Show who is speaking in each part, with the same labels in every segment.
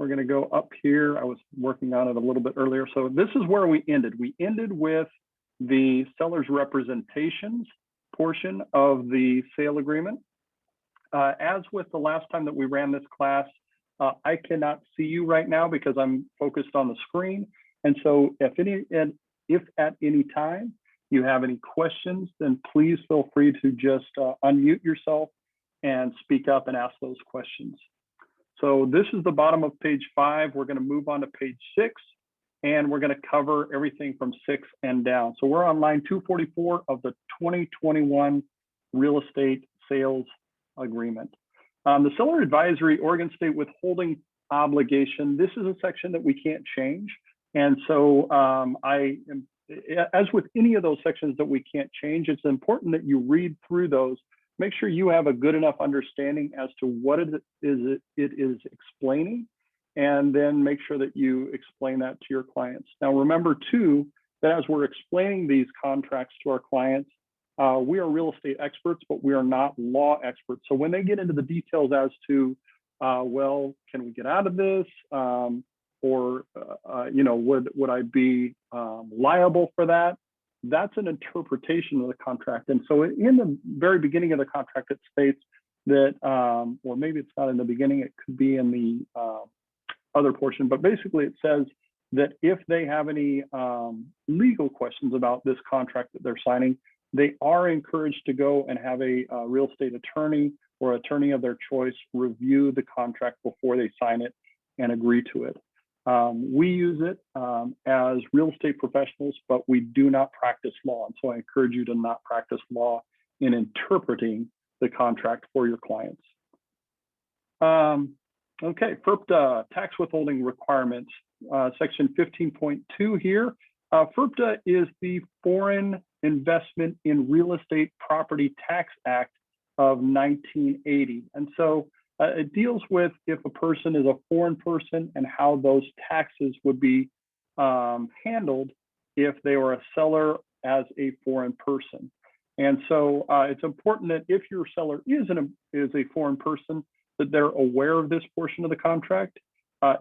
Speaker 1: we're going to go up here. I was working on it a little bit earlier. So this is where we ended. We ended with the seller's representations portion of the sale agreement. As with the last time that we ran this class, I cannot see you right now because I'm focused on the screen. And so if at any time you have any questions, then please feel free to just unmute yourself and speak up and ask those questions. So this is the bottom of page 5. We're going to move on to page 6, and we're going to cover everything from 6 and down. So we're on line 244 of the 2021 real estate sales agreement. The seller advisory Oregon State withholding obligation. This is a section that we can't change. And so as with any of those sections that we can't change, it's important that you read through those. Make sure you have a good enough understanding as to what it is explaining, and then make sure that you explain that to your clients. Now, remember too, that as we're explaining these contracts to our clients, we are real estate experts, but we are not law experts. So when they get into the details as to, well, can we get out of this? Or would I be liable for that? That's an interpretation of the contract. And so in the very beginning of the contract, it states that, or maybe it's not in the beginning, it could be in the other portion, but basically it says that if they have any legal questions about this contract that they're signing, they are encouraged to go and have a real estate attorney or attorney of their choice review the contract before they sign it and agree to it. We use it as real estate professionals, but we do not practice law. And so I encourage you to not practice law in interpreting the contract for your clients. Okay, FIRPTA, tax withholding requirements, section 15.2 here. FIRPTA is the Foreign Investment in Real Estate Property Tax Act of 1980. And so it deals with if a person is a foreign person and how those taxes would be handled if they were a seller as a foreign person. And so it's important that if your seller is a foreign person, that they're aware of this portion of the contract.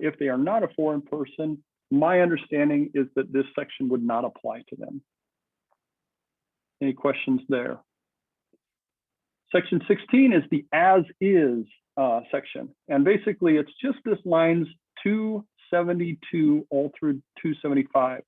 Speaker 1: If they are not a foreign person, my understanding is that this section would not apply to them. Any questions there? Section 16 is the as is section. And basically it's just this lines 272 all through 275.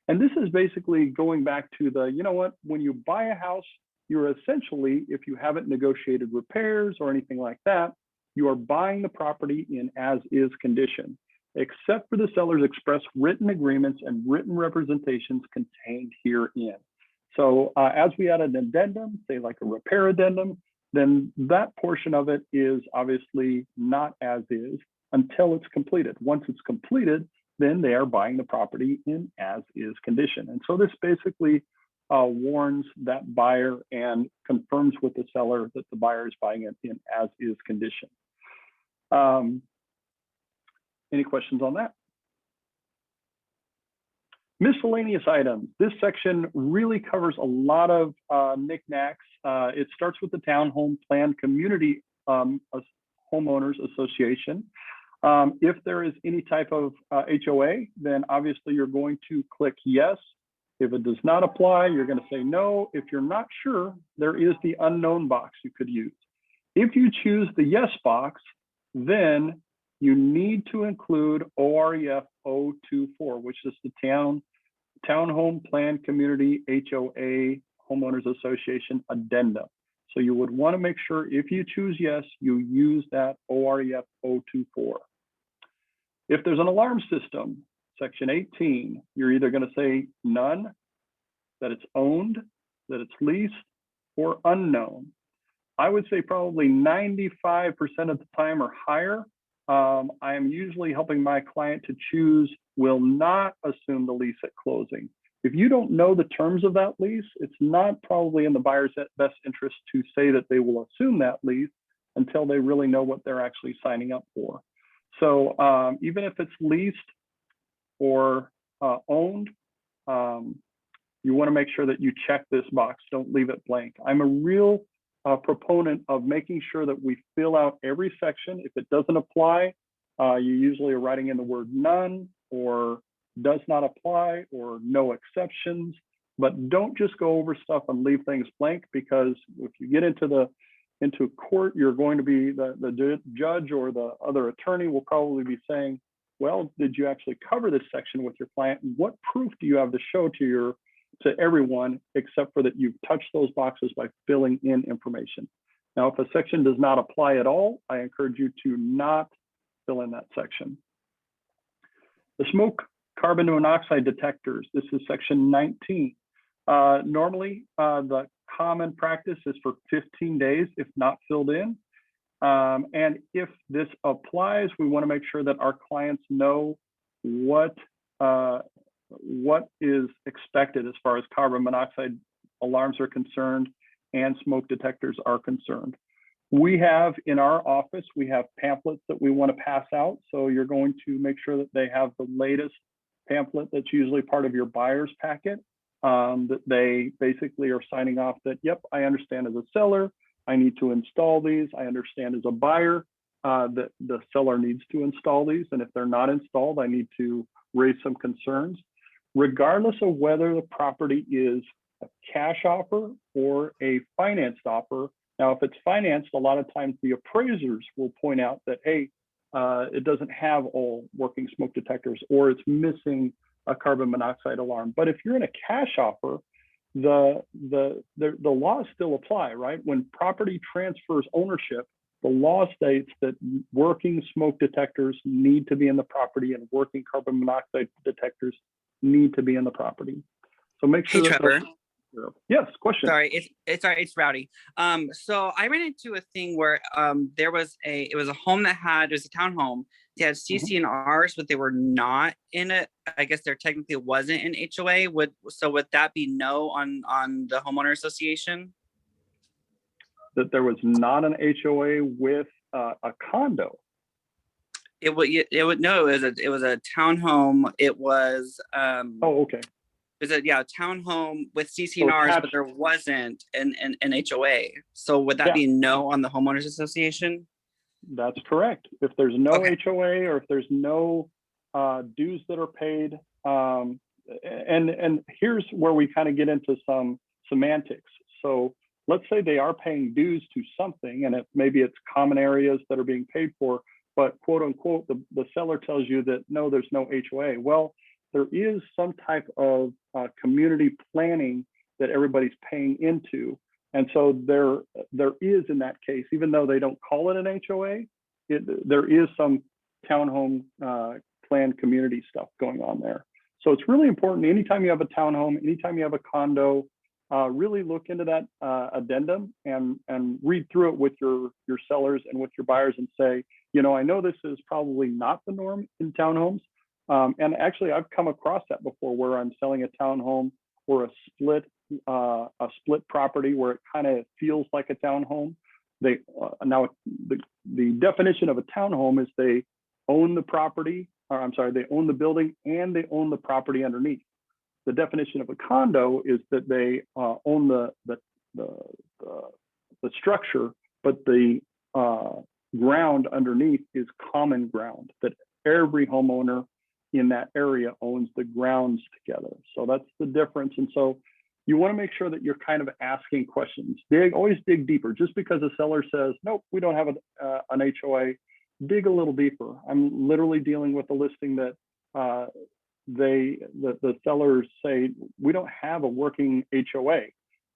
Speaker 1: And this is basically going back to the, you know what, when you buy a house, you're essentially, if you haven't negotiated repairs or anything like that, you are buying the property in as is condition, except for the seller's express written agreements and written representations contained herein. So as we add an addendum, say like a repair addendum, then that portion of it is obviously not as is until it's completed. Once it's completed, then they are buying the property in as is condition. And so this basically warns that buyer and confirms with the seller that the buyer is buying it in as is condition. Any questions on that? Miscellaneous items. This section really covers a lot of knickknacks. It starts with the Townhome Plan Community Homeowners Association. If there is any type of HOA, then obviously you're going to click yes. If it does not apply, you're going to say no. If you're not sure, there is the unknown box you could use. If you choose the yes box, then you need to include OREF 024, which is the Townhome Plan Community HOA Homeowners Association Addendum. So you would want to make sure if you choose yes, you use that OREF 024. If there's an alarm system, section 18, you're either going to say none, that it's owned, that it's leased, or unknown. I would say probably 95% of the time or higher. I am usually helping my client to choose will not assume the lease at closing. If you don't know the terms of that lease, it's not probably in the buyer's best interest to say that they will assume that lease until they really know what they're actually signing up for. So even if it's leased or owned, you want to make sure that you check this box. Don't leave it blank. I'm a real proponent of making sure that we fill out every section. If it doesn't apply, You usually are writing in the word none or does not apply or no exceptions, but don't just go over stuff and leave things blank, because if you get into court, you're going to be the judge or the other attorney will probably be saying, well, did you actually cover this section with your client? And what proof do you have to show to everyone, except for that you've touched those boxes by filling in information? Now, if a section does not apply at all, I encourage you to not fill in that section. The smoke carbon monoxide detectors, this is section 19. Normally, the common practice is for 15 days if not filled in. And if this applies, we want to make sure that our clients know what is expected as far as carbon monoxide alarms are concerned and smoke detectors are concerned. We have in our office, we have pamphlets that we want to pass out. So you're going to make sure that they have the latest pamphlet that's usually part of your buyer's packet, that they basically are signing off that, yep, I understand as a seller, I need to install these. I understand as a buyer that the seller needs to install these. And if they're not installed, I need to raise some concerns. Regardless of whether the property is a cash offer or a financed offer. Now, if it's financed, a lot of times the appraisers will point out that, hey, it doesn't have all working smoke detectors, or it's missing a carbon monoxide alarm. But if you're in a cash offer, the laws still apply, right? When property transfers ownership, the law states that working smoke detectors need to be in the property and working carbon monoxide detectors need to be in the property. So make sure.
Speaker 2: Hey, Trevor.
Speaker 1: Yes, question.
Speaker 2: Sorry, it's Rowdy. So I ran into a thing where it was a home it was a townhome. They had CC&Rs, but they were not in it. I guess there technically wasn't an HOA. Would that be no on the homeowner association?
Speaker 1: That there was not an HOA with a condo.
Speaker 2: It was a townhome. It was
Speaker 1: oh, okay.
Speaker 2: It was a townhome with CC&Rs, but there wasn't an HOA. So would that be no on the homeowners association?
Speaker 1: That's correct. If there's no HOA or if there's no dues that are paid, and here's where we kind of get into some semantics. So let's say they are paying dues to something, and maybe it's common areas that are being paid for, but quote unquote, the seller tells you that no, there's no HOA. Well, there is some type of community planning that everybody's paying into. And so there is, in that case, even though they don't call it an HOA, there is some townhome planned community stuff going on there. So it's really important. Anytime you have a townhome, anytime you have a condo, really look into that addendum and read through it with your sellers and with your buyers and say, you know, I know this is probably not the norm in townhomes. And actually, I've come across that before, where I'm selling a townhome or a split property where it kind of feels like a townhome. Now the definition of a townhome is they own the property, or I'm sorry, they own the building and they own the property underneath. The definition of a condo is that they own the structure, but the ground underneath is common ground that every homeowner in that area owns the grounds together. So that's the difference. And so you want to make sure that you're kind of asking questions. Always dig deeper. Just because a seller says, nope, we don't have an HOA, dig a little deeper. I'm literally dealing with a listing that the sellers say, we don't have a working HOA.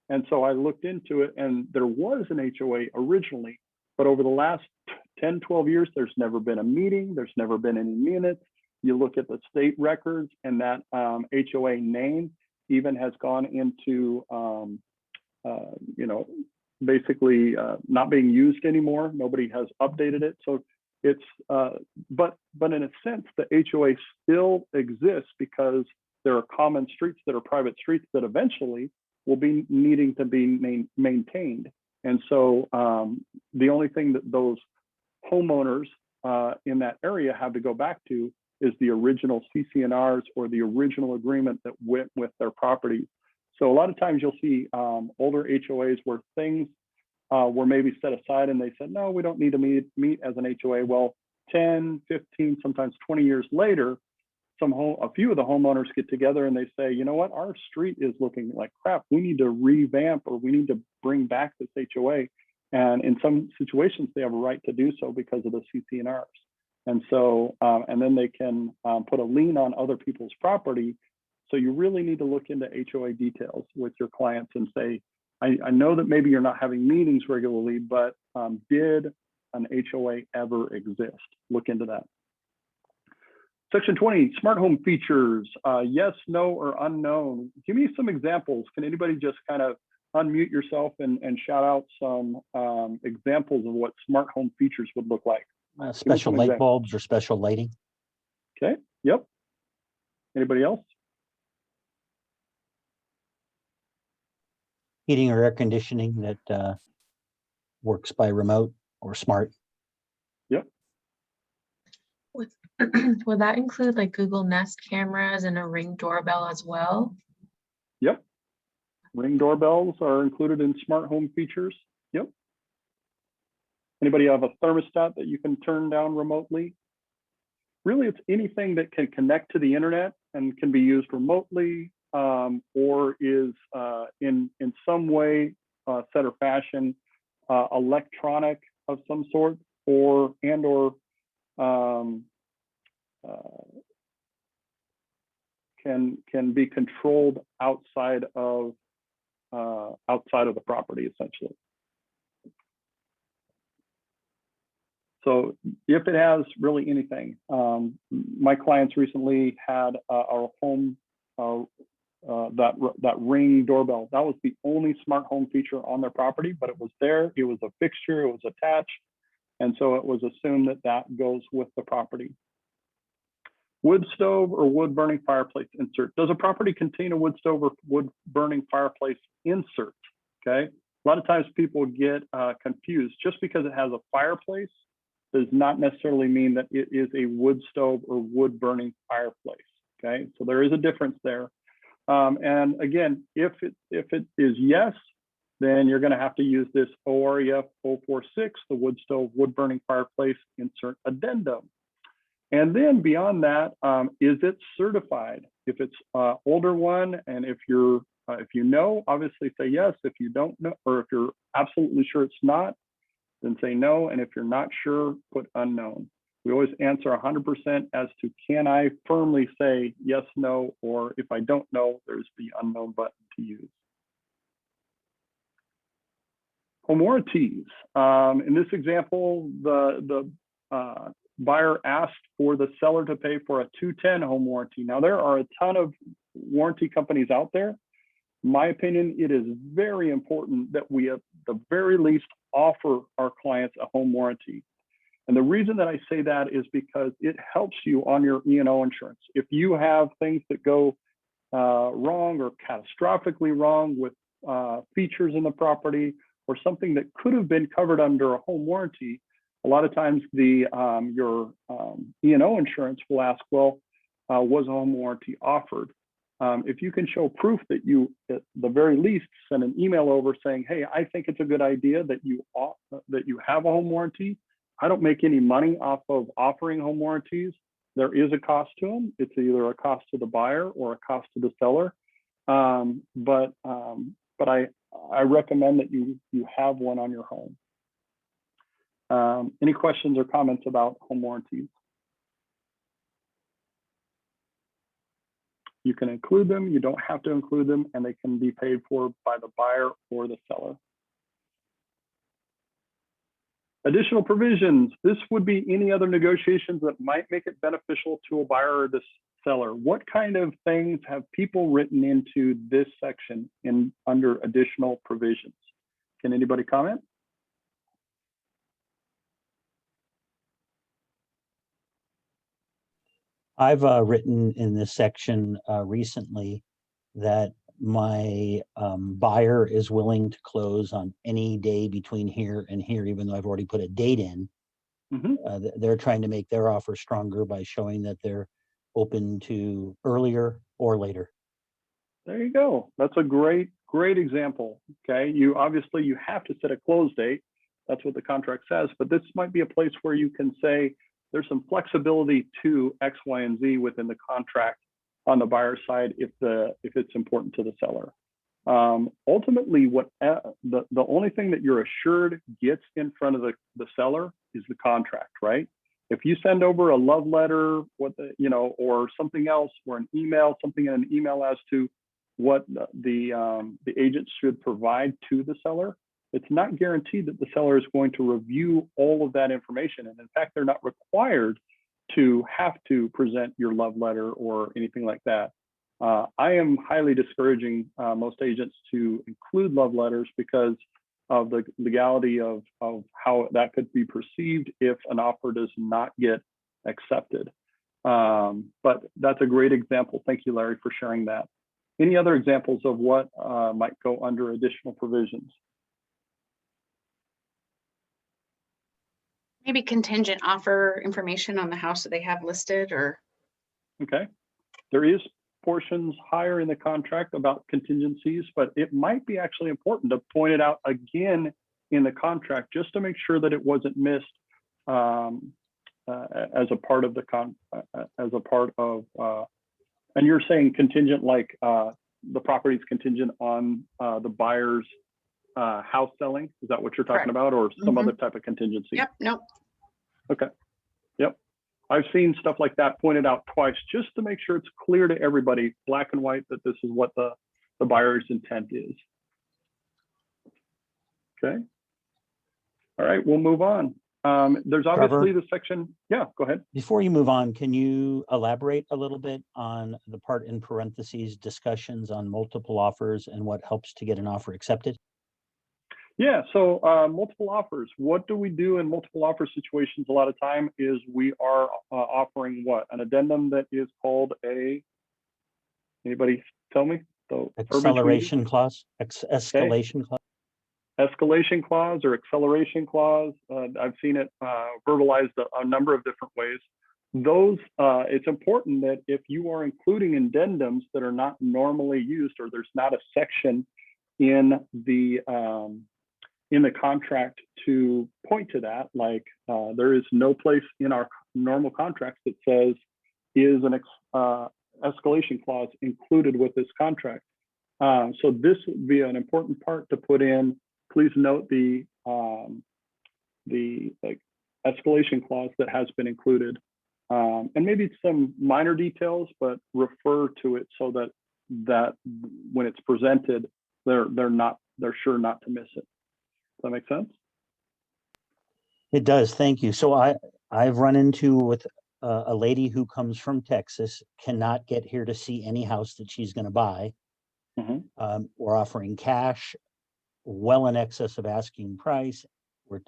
Speaker 1: And so I looked into it, and there was an HOA originally, but over the last 10, 12 years, there's never been a meeting. There's never been any minutes. You look at the state records, and that HOA name even has gone into, basically not being used anymore. Nobody has updated it. So it's, but in a sense, the HOA still exists because there are common streets that are private streets that eventually will be needing to be maintained. And so the only thing that those homeowners in that area have to go back to is the original CC&Rs or the original agreement that went with their property. So a lot of times you'll see older HOAs where things were maybe set aside and they said, no, we don't need to meet as an HOA. Well, 10, 15, sometimes 20 years later, a few of the homeowners get together and they say, you know what, our street is looking like crap. We need to revamp, or we need to bring back this HOA. And in some situations, they have a right to do so because of the CC&Rs. And so, and then they can put a lien on other people's property. So you really need to look into HOA details with your clients and say, I know that maybe you're not having meetings regularly, but did an HOA ever exist? Look into that. Section 20, smart home features, yes, no, or unknown. Give me some examples. Can anybody just kind of unmute yourself and shout out some examples of what smart home features would look like?
Speaker 3: Special light bulbs or special lighting.
Speaker 1: Okay, yep. Anybody else?
Speaker 3: Heating or air conditioning that works by remote or smart.
Speaker 1: Yep.
Speaker 4: Would that include like Google Nest cameras and a Ring doorbell as well?
Speaker 1: Yep. Ring doorbells are included in smart home features. Yep. Anybody have a thermostat that you can turn down remotely? Really, it's anything that can connect to the internet and can be used remotely, or is in some way, set or fashion, electronic of some sort, or can be controlled outside of the property, essentially. So if it has really anything, my clients recently had our home, that Ring doorbell. That was the only smart home feature on their property, but it was there. It was a fixture. It was attached. And so it was assumed that that goes with the property. Wood stove or wood burning fireplace insert. Does a property contain a wood stove or wood burning fireplace insert? Okay. A lot of times people get confused. Just because it has a fireplace does not necessarily mean that it is a wood stove or wood burning fireplace. Okay. So there is a difference there. And again, if it is yes, then you're going to have to use this OREF 046, the wood stove, wood burning fireplace insert addendum. And then beyond that, is it certified? If it's older one, and if you know, obviously say yes. If you don't know, or if you're absolutely sure it's not, then say no. And if you're not sure, put unknown. We always answer 100% as to, can I firmly say yes, no, or if I don't know, there's the unknown button to use. Home warranties. In this example, the buyer asked for the seller to pay for a 210 home warranty. Now, there are a ton of warranty companies out there. In my opinion, it is very important that we at the very least offer our clients a home warranty. And the reason that I say that is because it helps you on your E&O insurance. If you have things that go wrong or catastrophically wrong with features in the property, or something that could have been covered under a home warranty, a lot of times your E&O insurance will ask, well, was a home warranty offered? If you can show proof that you, at the very least, send an email over saying, hey, I think it's a good idea that you have a home warranty. I don't make any money off of offering home warranties. There is a cost to them. It's either a cost to the buyer or a cost to the seller. But I recommend that you have one on your home. Any questions or comments about home warranties? You can include them, you don't have to include them, and they can be paid for by the buyer or the seller. Additional provisions. This would be any other negotiations that might make it beneficial to a buyer or the seller. What kind of things have people written into this section under additional provisions? Can anybody comment?
Speaker 3: I've written in this section recently that my buyer is willing to close on any day between here and here, even though I've already put a date in. Mm-hmm. They're trying to make their offer stronger by showing that they're open to earlier or later.
Speaker 1: There you go. That's a great example. Okay, you have to set a close date. That's what the contract says, but this might be a place where you can say, there's some flexibility to X, Y, and Z within the contract on the buyer side if it's important to the seller. Ultimately, the only thing that you're assured gets in front of the seller is the contract, right? If you send over a love letter, or something else, or an email, something in an email as to what the agent should provide to the seller, it's not guaranteed that the seller is going to review all of that information. And in fact, they're not required to have to present your love letter or anything like that. I am highly discouraging most agents to include love letters because of the legality of how that could be perceived if an offer does not get accepted. But that's a great example. Thank you, Larry, for sharing that. Any other examples of what might go under additional provisions?
Speaker 5: Maybe contingent offer information on the house that they have listed, or.
Speaker 1: Okay, there is portions higher in the contract about contingencies, but it might be actually important to point it out again in the contract just to make sure that it wasn't missed as a part of and you're saying contingent like the property is contingent on the buyer's house selling. Is that what you're talking
Speaker 5: Correct.
Speaker 1: about, or some other type of contingency?
Speaker 5: Yep. Nope.
Speaker 1: Okay. Yep. I've seen stuff like that pointed out twice just to make sure it's clear to everybody, black and white, that this is what the buyer's intent is. Okay. All right, we'll move on. There's obviously
Speaker 3: Trevor?
Speaker 1: the section. Yeah, go ahead.
Speaker 3: Before you move on, can you elaborate a little bit on the part in parentheses, discussions on multiple offers and what helps to get an offer accepted?
Speaker 1: Yeah, so multiple offers. What do we do in multiple offer situations? A lot of time is we are offering what? An addendum that is called anybody tell me? The
Speaker 3: Acceleration clause, escalation clause.
Speaker 1: Escalation clause or acceleration clause. I've seen it verbalized a number of different ways. Those, it's important that if you are including addendums that are not normally used, or there's not a section in the contract to point to that, like there is no place in our normal contracts that says is an escalation clause included with this contract. So this would be an important part to put in. Please note the escalation clause that has been included, and maybe some minor details, but refer to it so that when it's presented, they're sure not to miss it. Does that make sense?
Speaker 3: It does. Thank you. So I've run into with a lady who comes from Texas, cannot get here to see any house that she's going to buy. We're offering cash well in excess of asking price. We're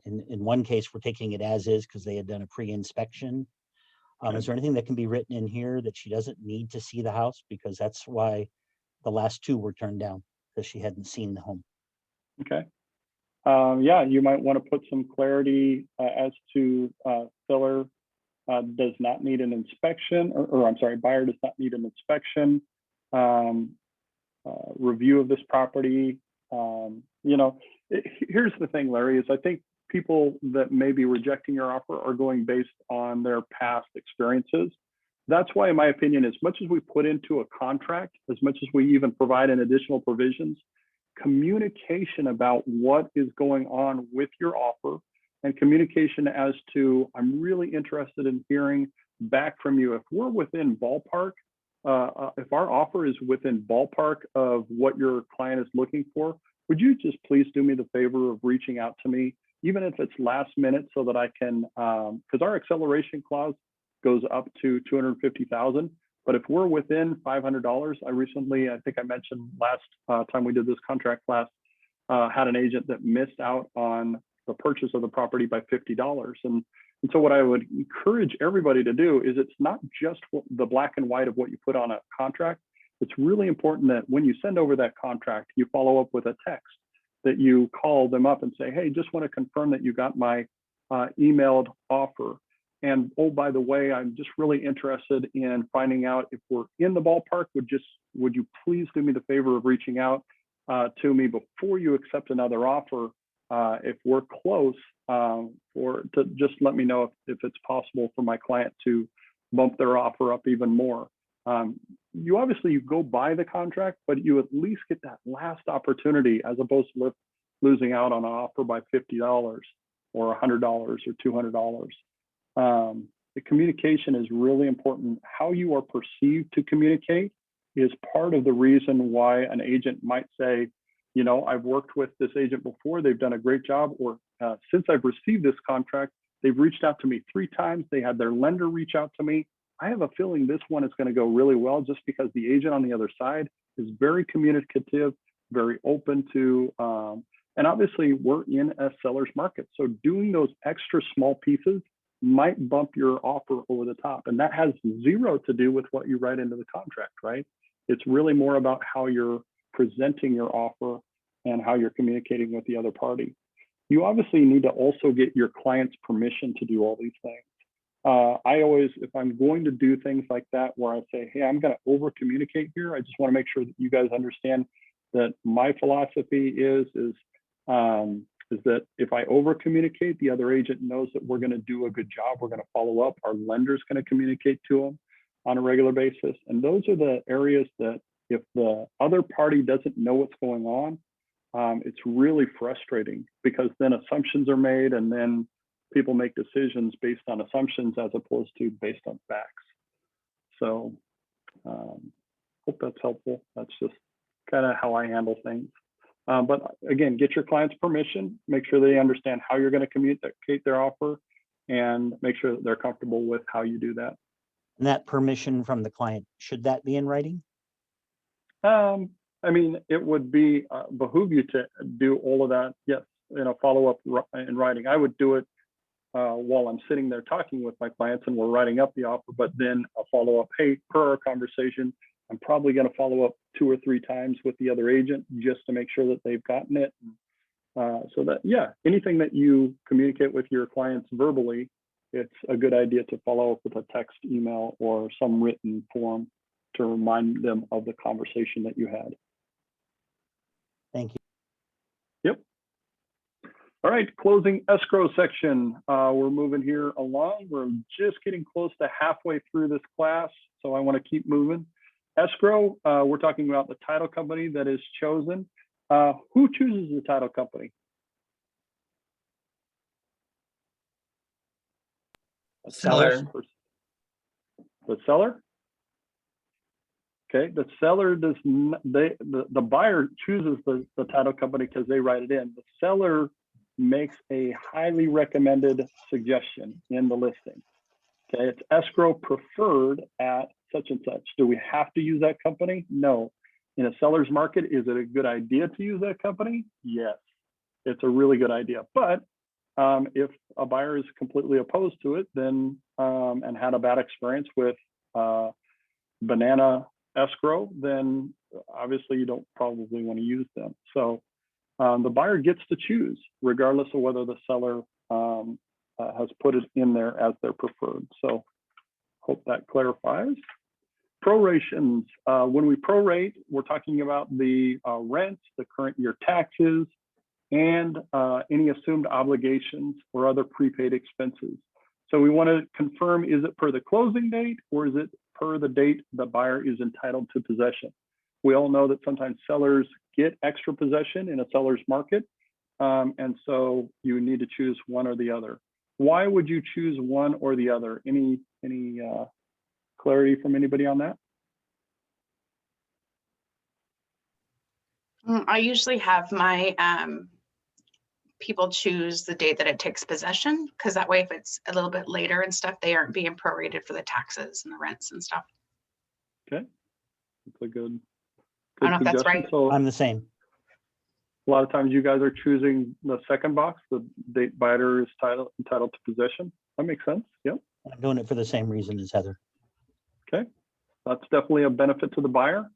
Speaker 3: in one case, we're taking it as is because they had done a pre-inspection. Is there anything that can be written in here that she doesn't need to see the house? Because that's why the last two were turned down, because she hadn't seen the home.
Speaker 1: Okay. Yeah, you might want to put some clarity as to seller does not need an inspection, or I'm sorry, buyer does not need an inspection, review of this property. Here's the thing, Larry, is I think people that may be rejecting your offer are going based on their past experiences. That's why, in my opinion, as much as we put into a contract, as much as we even provide in additional provisions, communication about what is going on with your offer and communication as to, I'm really interested in hearing back from you. If we're within ballpark, if our offer is within ballpark of what your client is looking for, would you just please do me the favor of reaching out to me, even if it's last minute, so that I can, because our acceleration clause goes up to $250,000. But if we're within $500, I think I mentioned last time we did this contract class, had an agent that missed out on the purchase of the property by $50. And so what I would encourage everybody to do is, it's not just the black and white of what you put on a contract. It's really important that when you send over that contract, you follow up with a text, that you call them up and say, hey, just want to confirm that you got my emailed offer. And oh, by the way, I'm just really interested in finding out if we're in the ballpark. Would you please do me the favor of reaching out to me before you accept another offer, if we're close, or to just let me know if it's possible for my client to bump their offer up even more. You go buy the contract, but you at least get that last opportunity as opposed to losing out on an offer by $50 or $100 or $200. The communication is really important. How you are perceived to communicate is part of the reason why an agent might say, you know, I've worked with this agent before, they've done a great job, or since I've received this contract, they've reached out to me 3 times, they had their lender reach out to me. I have a feeling this one is going to go really well just because the agent on the other side is very communicative, very open to, and obviously we're in a seller's market. So doing those extra small pieces might bump your offer over the top. And that has zero to do with what you write into the contract, right? It's really more about how you're presenting your offer and how you're communicating with the other party. You obviously need to also get your client's permission to do all these things. I always, if I'm going to do things like that, where I say, hey, I'm going to over communicate here, I just want to make sure that you guys understand that my philosophy is that if I over communicate, the other agent knows that we're going to do a good job. We're going to follow up. Our lender's going to communicate to them on a regular basis. And those are the areas that if the other party doesn't know what's going on, it's really frustrating because then assumptions are made and then people make decisions based on assumptions as opposed to based on facts. So hope that's helpful. That's just kind of how I handle things. But again, get your client's permission, make sure they understand how you're going to communicate their offer, and make sure that they're comfortable with how you do that.
Speaker 3: And that permission from the client, should that be in writing?
Speaker 1: I mean, it would be behoove you to do all of that. Yes, follow up in writing. I would do it while I'm sitting there talking with my clients and we're writing up the offer, but then a follow up, hey, per our conversation, I'm probably going to follow up 2 or 3 times with the other agent just to make sure that they've gotten it. So that, yeah, anything that you communicate with your clients verbally, it's a good idea to follow up with a text, email, or some written form to remind them of the conversation that you had.
Speaker 3: Thank you.
Speaker 1: Yep. All right, closing escrow section. We're moving here along. We're just getting close to halfway through this class, so I want to keep moving. Escrow, we're talking about the title company that is chosen. Who chooses the title company?
Speaker 2: Seller.
Speaker 1: The seller? Okay, the seller does not, the buyer chooses the title company because they write it in. The seller makes a highly recommended suggestion in the listing. Okay, it's escrow preferred at such and such. Do we have to use that company? No. In a seller's market, is it a good idea to use that company? Yes, it's a really good idea. But if a buyer is completely opposed to it, then and had a bad experience with Banana Escrow, then obviously you don't probably want to use them. So the buyer gets to choose, regardless of whether the seller has put it in there as their preferred. So hope that clarifies. Prorations. When we prorate, we're talking about the rent, the current year taxes, and any assumed obligations or other prepaid expenses. So we want to confirm, is it per the closing date or is it per the date the buyer is entitled to possession? We all know that sometimes sellers get extra possession in a seller's market. And so you need to choose one or the other. Why would you choose one or the other? Any clarity from anybody on that?
Speaker 5: I usually have my people choose the date that it takes possession, because that way if it's a little bit later and stuff, they aren't being prorated for the taxes and the rents and stuff.
Speaker 1: Okay, that's a good
Speaker 5: I don't know if that's
Speaker 1: suggestion.
Speaker 5: right.
Speaker 1: So
Speaker 3: I'm the same.
Speaker 1: a lot of times you guys are choosing the second box, the date buyer is entitled to possession. That makes sense. Yep.
Speaker 3: I'm doing it for the same reason as Heather.
Speaker 1: Okay, that's definitely a benefit to the buyer.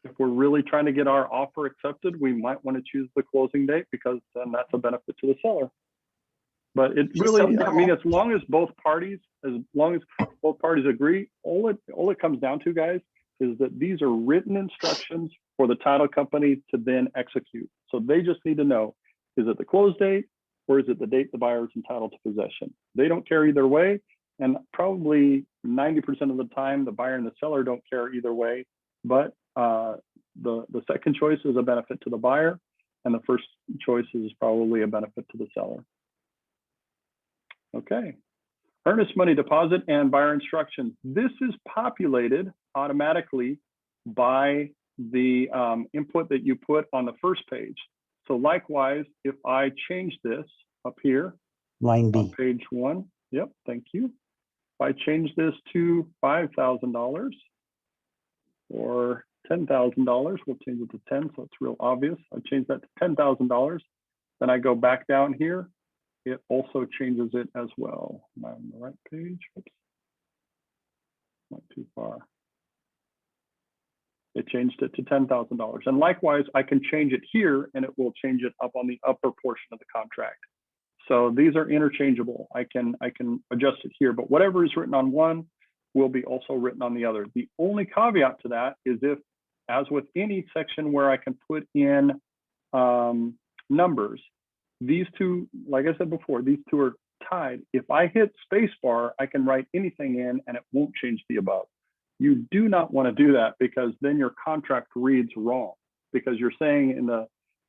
Speaker 1: If we're really trying to get our offer accepted, we might want to choose the closing date because then that's a benefit to the seller. But it really, I mean, as long as both parties agree, all it comes down to, guys, is that these are written instructions for the title company to then execute. So they just need to know, Is it the close date, or is it the date the buyer is entitled to possession? They don't care either way, and probably 90% of the time, the buyer and the seller don't care either way, but the second choice is a benefit to the buyer, and the first choice is probably a benefit to the seller. Okay. Earnest money deposit and buyer instructions. This is populated automatically by the input that you put on the first page. So likewise, if I change this up here
Speaker 3: Line
Speaker 1: on
Speaker 3: B.
Speaker 1: page 1, yep, thank you. If I change this to $5,000 or $10,000, we'll change it to 10, so it's real obvious. I change that to $10,000. Then I go back down here. It also changes it as well. Am I on the right page? Oops. Not too far. It changed it to $10,000. And likewise, I can change it here and it will change it up on the upper portion of the contract. So these are interchangeable. I can adjust it here, but whatever is written on one will be also written on the other. The only caveat to that is if, as with any section where I can put in numbers, these two, like I said before, these two are tied. If I hit spacebar, I can write anything in and it won't change the above. You do not want to do that, because then your contract reads wrong, because you're saying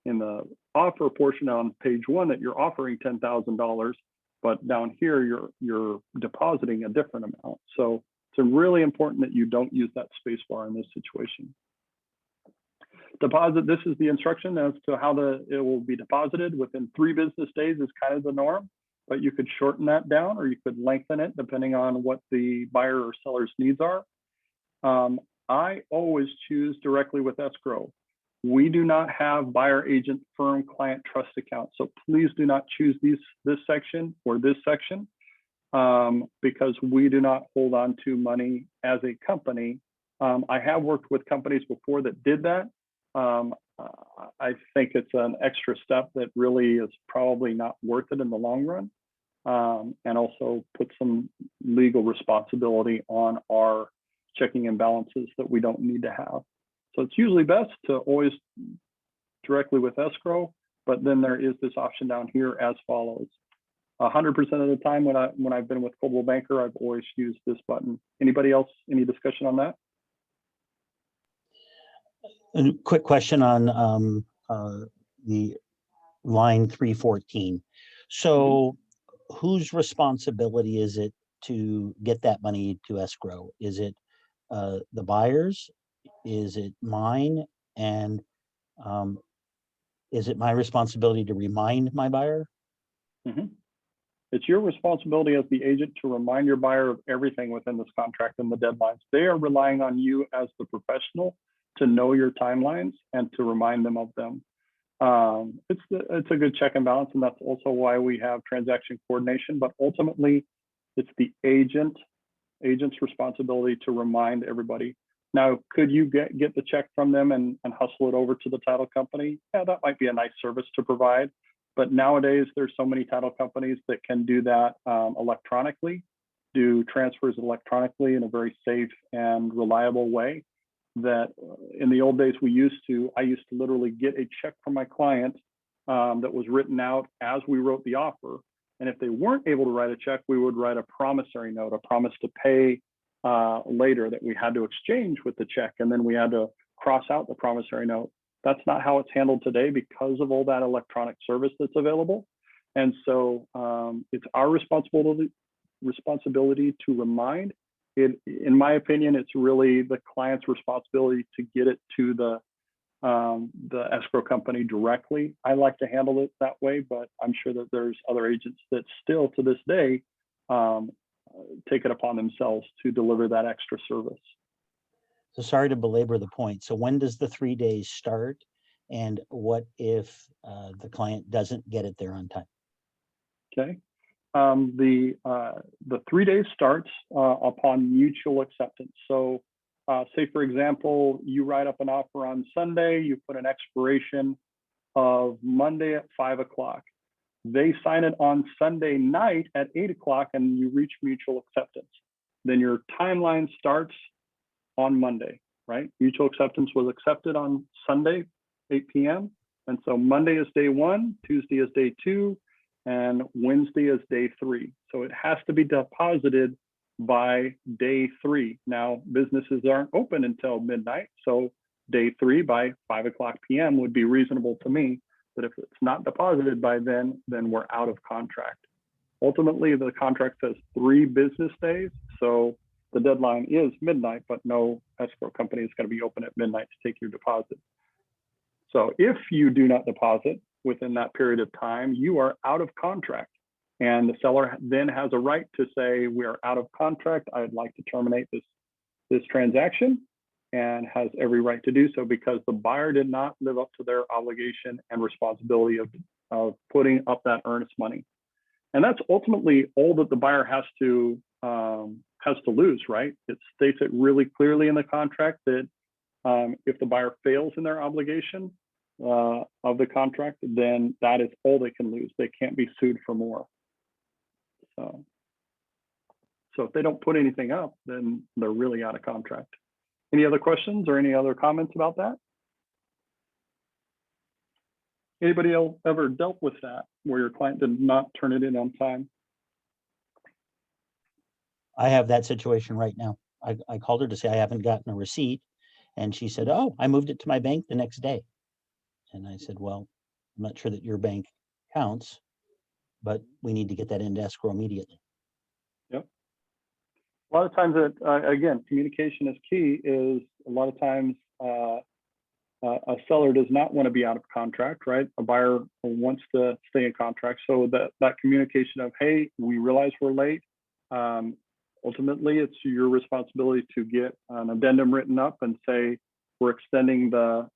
Speaker 1: in the offer portion on page 1 that you're offering $10,000, but down here you're depositing a different amount. So it's really important that you don't use that spacebar in this situation. Deposit, this is the instruction as to how it will be deposited. Within 3 business days is kind of the norm, but you could shorten that down or you could lengthen it depending on what the buyer or seller's needs are. I always choose directly with escrow. We do not have buyer agent firm client trust account. So please do not choose this section or this section because we do not hold on to money as a company. I have worked with companies before that did that. I think it's an extra step that really is probably not worth it in the long run, and also put some legal responsibility on our checking and balances that we don't need to have. So it's usually best to always directly with escrow, but then there is this option down here as follows. 100% of the time when I've been with Coldwell Banker, I've always used this button. Anybody else, any discussion on that?
Speaker 3: A quick question on the line 314. So whose responsibility is it to get that money to escrow? Is it the buyer's? Is it mine? And is it my responsibility to remind my buyer?
Speaker 1: It's your responsibility as the agent to remind your buyer of everything within this contract and the deadlines. They are relying on you as the professional to know your timelines and to remind them of them. It's a good check and balance, and that's also why we have transaction coordination, but ultimately it's the agent's responsibility to remind everybody. Now, could you get the check from them and hustle it over to the title company? Yeah, that might be a nice service to provide. But nowadays, there's so many title companies that can do that electronically, do transfers electronically in a very safe and reliable way. That in the old days I used to literally get a check from my client that was written out as we wrote the offer. And if they weren't able to write a check, we would write a promissory note, a promise to pay later that we had to exchange with the check. And then we had to cross out the promissory note. That's not how it's handled today because of all that electronic service that's available. And so it's our responsibility to remind. In my opinion, it's really the client's responsibility to get it to the escrow company directly. I like to handle it that way, but I'm sure that there's other agents that still to this day take it upon themselves to deliver that extra service.
Speaker 3: So sorry to belabor the point. So when does the 3 days start? And what if the client doesn't get it there on time?
Speaker 1: Okay. The 3 days starts upon mutual acceptance. So say, for example, you write up an offer on Sunday, you put an expiration of Monday at 5 o'clock. They sign it on Sunday night at 8 o'clock and you reach mutual acceptance. Then your timeline starts on Monday, right? Mutual acceptance was accepted on Sunday, 8 p.m. And so Monday is day 1, Tuesday is day 2, and Wednesday is day 3. So it has to be deposited by day 3. Now, businesses aren't open until midnight. So day 3 by 5 o'clock p.m. would be reasonable to me. But if it's not deposited by then we're out of contract. Ultimately, the contract says 3 business days. So the deadline is midnight, but no escrow company is going to be open at midnight to take your deposit. So if you do not deposit within that period of time, you are out of contract. And the seller then has a right to say, we are out of contract. I'd like to terminate this transaction, and has every right to do so because the buyer did not live up to their obligation and responsibility of putting up that earnest money. And that's ultimately all that the buyer has to lose, right? It states it really clearly in the contract that if the buyer fails in their obligation of the contract, then that is all they can lose. They can't be sued for more. So if they don't put anything up, then they're really out of contract. Any other questions or any other comments about that? Anybody else ever dealt with that where your client did not turn it in on time?
Speaker 3: I have that situation right now. I called her to say I haven't gotten a receipt, and she said, oh, I moved it to my bank the next day. And I said, well, I'm not sure that your bank counts, but we need to get that into escrow immediately.
Speaker 1: Yep. A lot of times, again, communication is key. Is a lot of times a seller does not want to be out of contract, right? A buyer wants to stay in contract. So that communication of, hey, we realize we're late. Ultimately, it's your responsibility to get an addendum written up and say, we're extending the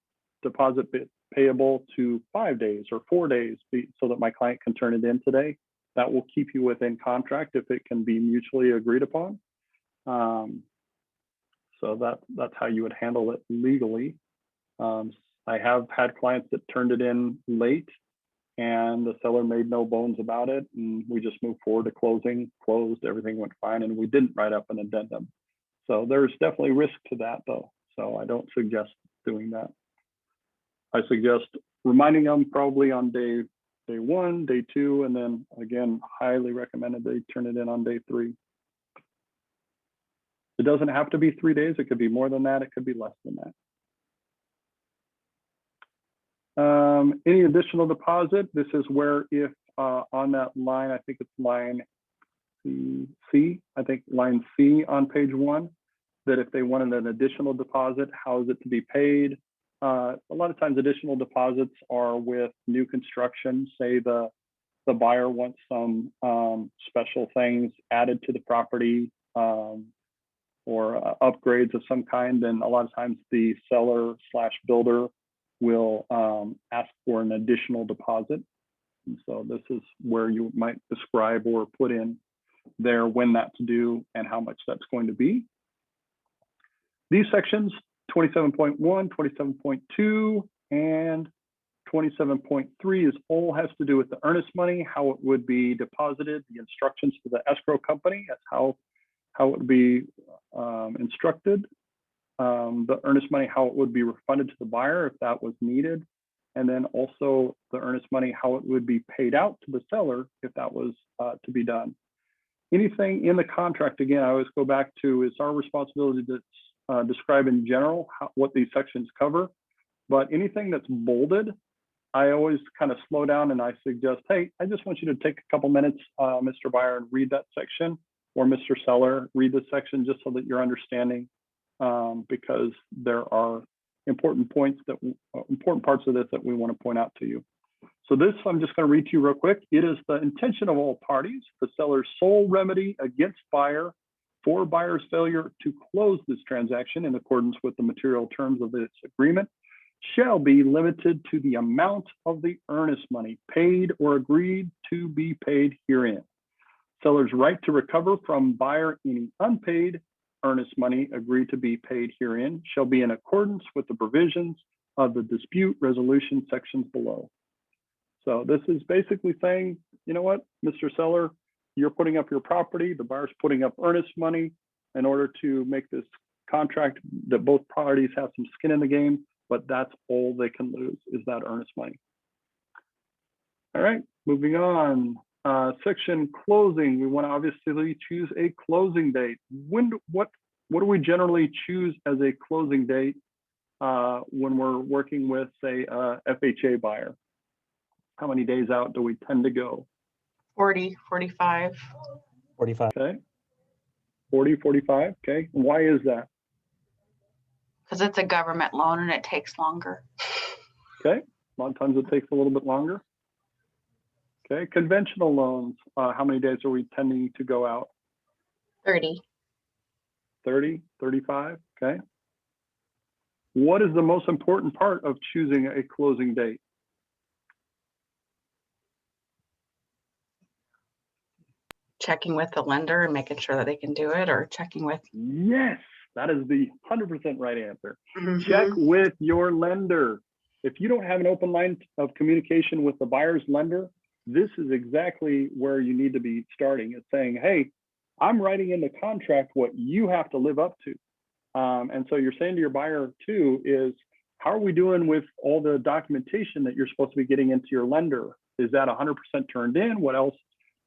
Speaker 1: deposit payable to 5 days or 4 days so that my client can turn it in today. That will keep you within contract if it can be mutually agreed upon. So that's how you would handle it legally. I have had clients that turned it in late and the seller made no bones about it, and we just moved forward to closing, closed, everything went fine, and we didn't write up an addendum. So there's definitely risk to that though. So I don't suggest doing that. I suggest reminding them probably on day 1, day 2, and then again, highly recommended they turn it in on day 3. It doesn't have to be 3 days. It could be more than that. It could be less than that. Any additional deposit? This is where if on that line, I think it's line C, I think line C on page 1, that if they wanted an additional deposit, how is it to be paid? A lot of times additional deposits are with new construction. Say the buyer wants some special things added to the property or upgrades of some kind, then a lot of times the seller / builder will ask for an additional deposit. And so this is where you might describe or put in there when that's due and how much that's going to be. These sections, 27.1, 27.2, and 27.3 is all has to do with the earnest money, how it would be deposited, the instructions to the escrow company, that's how it would be instructed. The earnest money, how it would be refunded to the buyer if that was needed. And then also the earnest money, how it would be paid out to the seller if that was to be done. Anything in the contract, again, I always go back to, it's our responsibility to describe in general what these sections cover. But anything that's bolded, I always kind of slow down and I suggest, hey, I just want you to take a couple minutes, Mr. Buyer, and read that section, or Mr. Seller, read this section just so that you're understanding. Because there are important points important parts of this that we want to point out to you. So this, I'm just going to read to you real quick. It is the intention of all parties, the seller's sole remedy against buyer for buyer's failure to close this transaction in accordance with the material terms of this agreement shall be limited to the amount of the earnest money paid or agreed to be paid herein. Seller's right to recover from buyer any unpaid earnest money agreed to be paid herein shall be in accordance with the provisions of the dispute resolution sections below. So this is basically saying, you know what, Mr. Seller, you're putting up your property, the buyer's putting up earnest money in order to make this contract that both parties have some skin in the game. but that's all they can lose is that earnest money. All right, moving on. Section closing. We want to obviously choose a closing date. What do we generally choose as a closing date when we're working with, say, a FHA buyer? How many days out do we tend to go?
Speaker 5: 40, 45.
Speaker 3: 45.
Speaker 1: Okay. 40, 45. Okay. Why is that?
Speaker 5: Because it's a government loan and it takes longer.
Speaker 1: Okay. A lot of times it takes a little bit longer. Okay. Conventional loans. How many days are we tending to go out?
Speaker 5: 30.
Speaker 1: 30, 35. Okay. What is the most important part of choosing a closing date?
Speaker 5: Checking with the lender and making sure that they can do it, or checking with.
Speaker 1: Yes, that is the 100% right answer.
Speaker 5: Mhm.
Speaker 1: Check with your lender. If you don't have an open line of communication with the buyer's lender, this is exactly where you need to be starting. It's saying, hey, I'm writing in the contract what you have to live up to. And so you're saying to your buyer too is, how are we doing with all the documentation that you're supposed to be getting into your lender? Is that 100% turned in? What else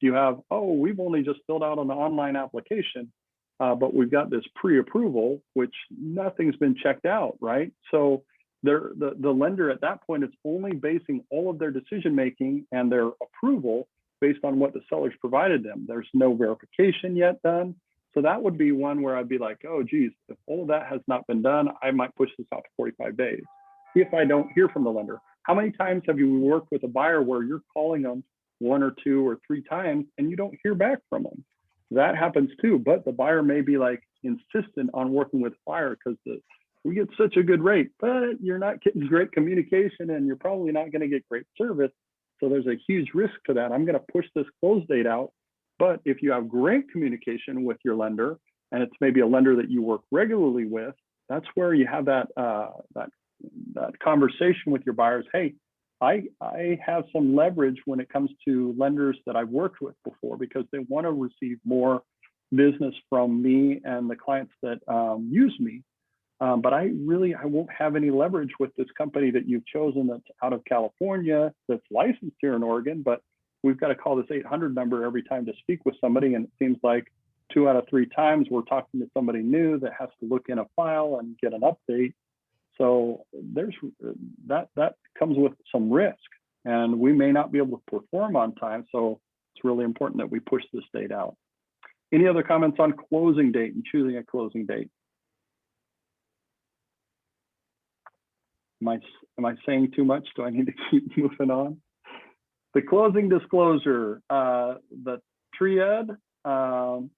Speaker 1: do you have? Oh, we've only just filled out an online application, but we've got this pre-approval, which nothing's been checked out, right? So the lender at that point is only basing all of their decision-making and their approval based on what the sellers provided them. There's no verification yet done. So that would be one where I'd be like, oh, geez, if all of that has not been done, I might push this out to 45 days. If I don't hear from the lender. How many times have you worked with a buyer where you're calling them 1 or 2 or 3 times and you don't hear back from them? That happens too, but the buyer may be like insistent on working with buyer because we get such a good rate, but you're not getting great communication and you're probably not going to get great service. So there's a huge risk to that. I'm going to push this close date out. But if you have great communication with your lender, and it's maybe a lender that you work regularly with, that's where you have that that conversation with your buyers. Hey, I have some leverage when it comes to lenders that I've worked with before because they want to receive more business from me and the clients that use me. But I won't have any leverage with this company that you've chosen that's out of California, that's licensed here in Oregon, but we've got to call this 800 number every time to speak with somebody. And it seems like 2 out of 3 times we're talking to somebody new that has to look in a file and get an update. So there's that comes with some risk, and we may not be able to perform on time. So it's really important that we push this date out. Any other comments on closing date and choosing a closing date? Am I saying too much? Do I need to keep moving on? The closing disclosure, the TRIAD, TRID,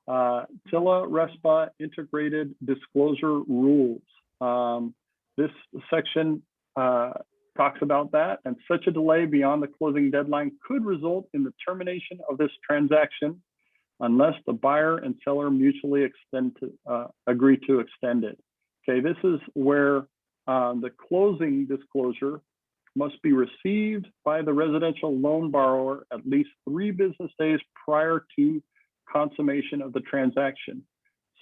Speaker 1: TILA RESPA integrated disclosure rules. This section talks about that, and such a delay beyond the closing deadline could result in the termination of this transaction unless the buyer and seller mutually agree to extend it. Okay, this is where the closing disclosure must be received by the residential loan borrower at least 3 business days prior to consummation of the transaction.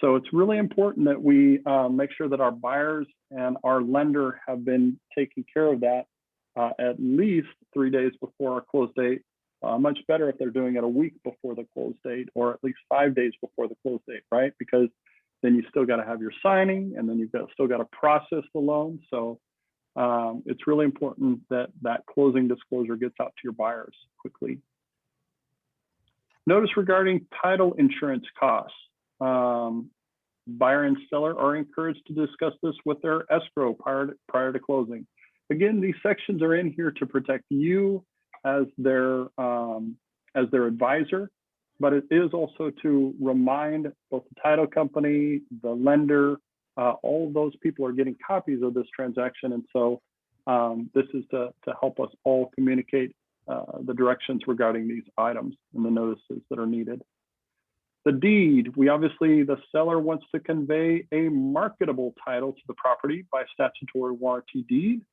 Speaker 1: So it's really important that we make sure that our buyers and our lender have been taking care of that at least 3 days before our close date. Much better if they're doing it a week before the close date, or at least 5 days before the close date, right? Because then you still got to have your signing, and then you've still got to process the loan. So it's really important that that closing disclosure gets out to your buyers quickly. Notice regarding title insurance costs. Buyer and seller are encouraged to discuss this with their escrow prior to closing. Again, these sections are in here to protect you as their advisor, but it is also to remind both the title company, the lender, all of those people are getting copies of this transaction. And so this is to help us all communicate the directions regarding these items and the notices that are needed. The deed, the seller wants to convey a marketable title to the property by statutory warranty deed.